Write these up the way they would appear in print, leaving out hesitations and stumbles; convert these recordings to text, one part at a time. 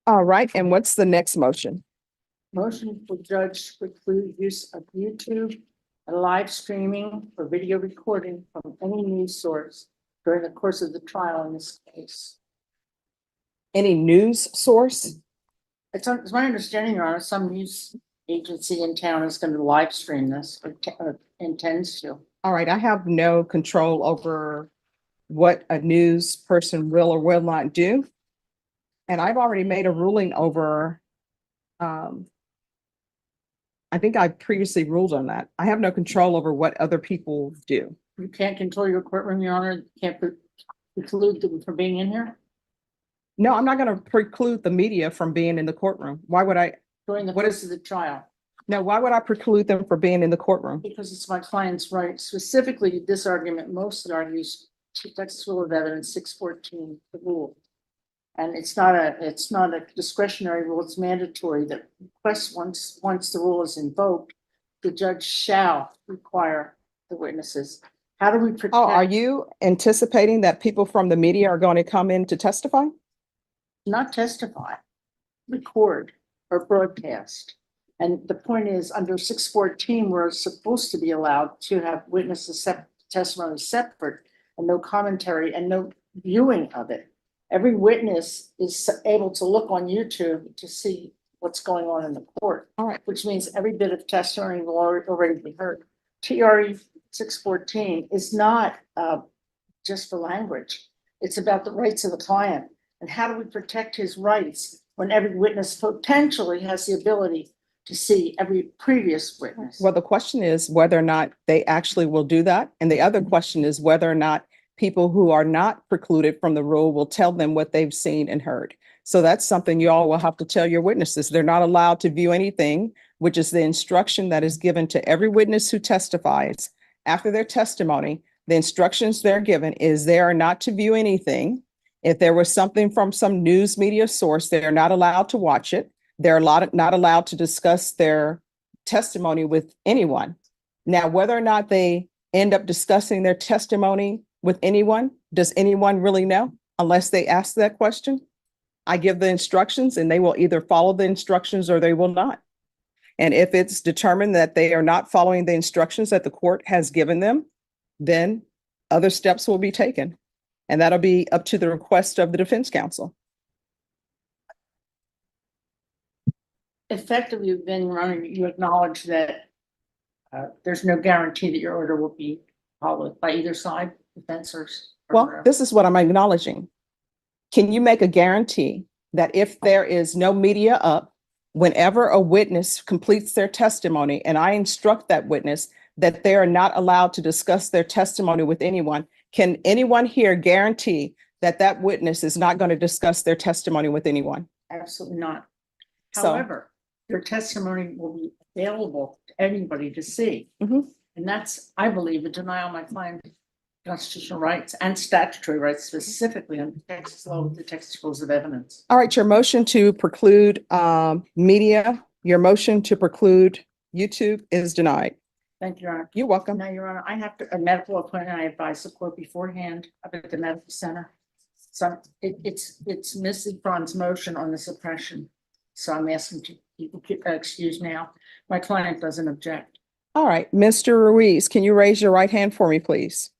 All right, and what's the next motion? Motion for judge to preclude use of YouTube and live streaming or video recording from any news source during the course of the trial in this case. Any news source? It's my understanding, Your Honor, some news agency in town is going to live stream this or intends to. All right, I have no control over what a news person will or will not do. And I've already made a ruling over, I think I previously ruled on that. I have no control over what other people do. You can't control your courtroom, Your Honor. You can't preclude them from being in here No, I'm not going to preclude the media from being in the courtroom. Why would I? during the What course of the trial. No, why would I preclude them from being in the courtroom? Because it's my client's right. Specifically, this argument mostly argues Texas Rule of Evidence 614, the rule. And it's not a discretionary rule, it's mandatory that request once the rule is invoked, the judge shall require the witnesses. How do we protect? Oh, are you anticipating that people from the media are going to come in to testify? Not testify, record or broadcast. And the point is, under 614, we're supposed to be allowed to have witnesses testimony separate and no commentary and no viewing of it. Every witness is able to look on YouTube to see what's going on in the court. All right. Which means every bit of testimony will already be heard. TRE 614 is not just for language. It's about the rights of the client. And how do we protect his rights when every witness potentially has the ability to see every previous witness? Well, the question is whether or not they actually will do that. And the other question is whether or not people who are not precluded from the rule will tell them what they've seen and heard. So that's something you all will have to tell your witnesses. They're not allowed to view anything, which is the instruction that is given to every witness who testifies. After their testimony, the instructions they're given is they are not to view anything. If there was something from some news media source, they're not allowed to watch it. They're not allowed to discuss their testimony with anyone. Now, whether or not they end up discussing their testimony with anyone, does anyone really know unless they ask that question? I give the instructions and they will either follow the instructions or they will not. And if it's determined that they are not following the instructions that the court has given them, then other steps will be taken. And that'll be up to the request of the defense counsel. Effectively, then, Your Honor, you acknowledge that there's no guarantee that your order will be followed by either side, defense or. Well, this is what I'm acknowledging. Can you make a guarantee that if there is no media up, whenever a witness completes their testimony and I instruct that witness that they are not allowed to discuss their testimony with anyone, can anyone here guarantee that that witness is not going to discuss their testimony with anyone? Absolutely not. So- However, your testimony will be available to anybody to see. Mhm. And that's, I believe, a denial of my client's constitutional rights and statutory rights, specifically under Texas law with the Texas Rules of Evidence. All right, your motion to preclude media, your motion to preclude YouTube is denied. Thank you, Your Honor. You're welcome. Now, Your Honor, I have a medical appointment. I advise the court beforehand up at the medical center. So it's Ms. Efron's motion on the suppression. So I'm asking you to excuse now. My client doesn't object. All right, Mr. Ruiz, can you raise your right hand for me, please?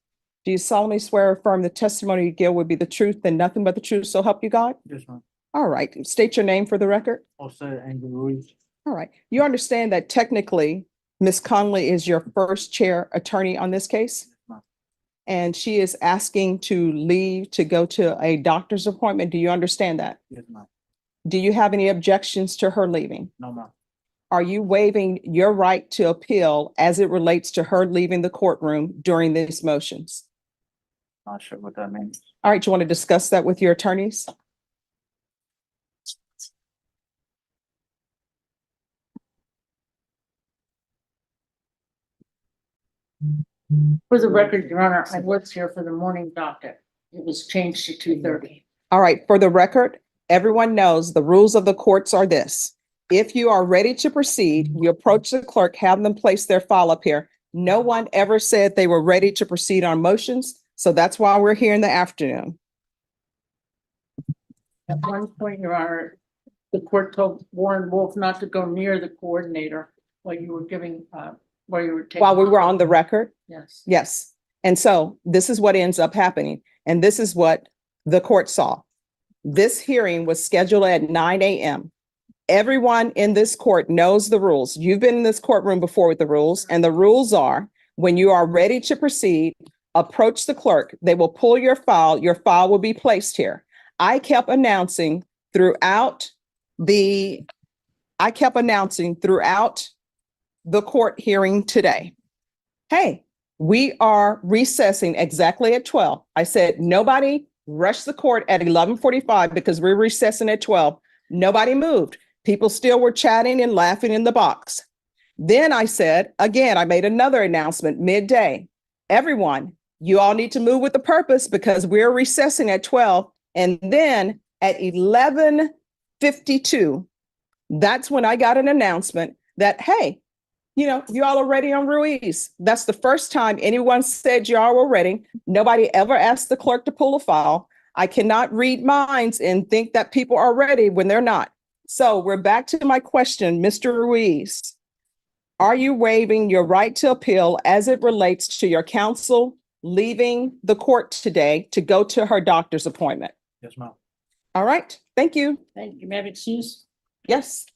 Do you solemnly swear or affirm the testimony you give will be the truth and nothing but the truth, so help you God? Yes, ma'am. All right, state your name for the record. Jose Angel Ruiz. All right, you understand that technically Ms. Conley is your first chair attorney on this case? ma'am. And she is asking to leave to go to a doctor's appointment. Do you understand that? Yes, ma'am. Do you have any objections to her leaving? No, ma'am. Are you waiving your right to appeal as it relates to her leaving the courtroom during these motions? Not sure what that means. All right, you want to discuss that with your attorneys? For the record, Your Honor, I was here for the morning docket. It was changed to 2:30. All right, for the record, everyone knows the rules of the courts are this. If you are ready to proceed, you approach the clerk, have them place their file up here. No one ever said they were ready to proceed on motions, so that's why we're here in the afternoon. At one point, Your Honor, the court told Warren Wolf not to go near the coordinator while you were giving, while you were taking. While we were on the record. Yes. Yes. And so this is what ends up happening. And this is what the court saw. This hearing was scheduled at 9 a.m. Everyone in this court knows the rules. You've been in this courtroom before with the rules, and the rules are when you are ready to proceed, approach the clerk. They will pull your file. Your file will be placed here. I kept announcing throughout the court hearing today, hey, we are recessing exactly at 12. I said, nobody rush the court at 11:45 because we're recessing at 12. Nobody moved. People still were chatting and laughing in the box. Then I said, again, I made another announcement midday. Everyone, you all need to move with the purpose because we're recessing at 12. And then at 11:52, that's when I got an announcement that, hey, you all are ready on Ruiz. That's the first time anyone said y'all were ready. Nobody ever asked the clerk to pull a file. I cannot read minds and think that people are ready when they're not. So we're back to my question, Mr. Ruiz. Are you waiving your right to appeal as it relates to your counsel leaving the court today to go to her doctor's appointment? Yes, ma'am. All right, thank you. Thank you. May I have excuse? Yes.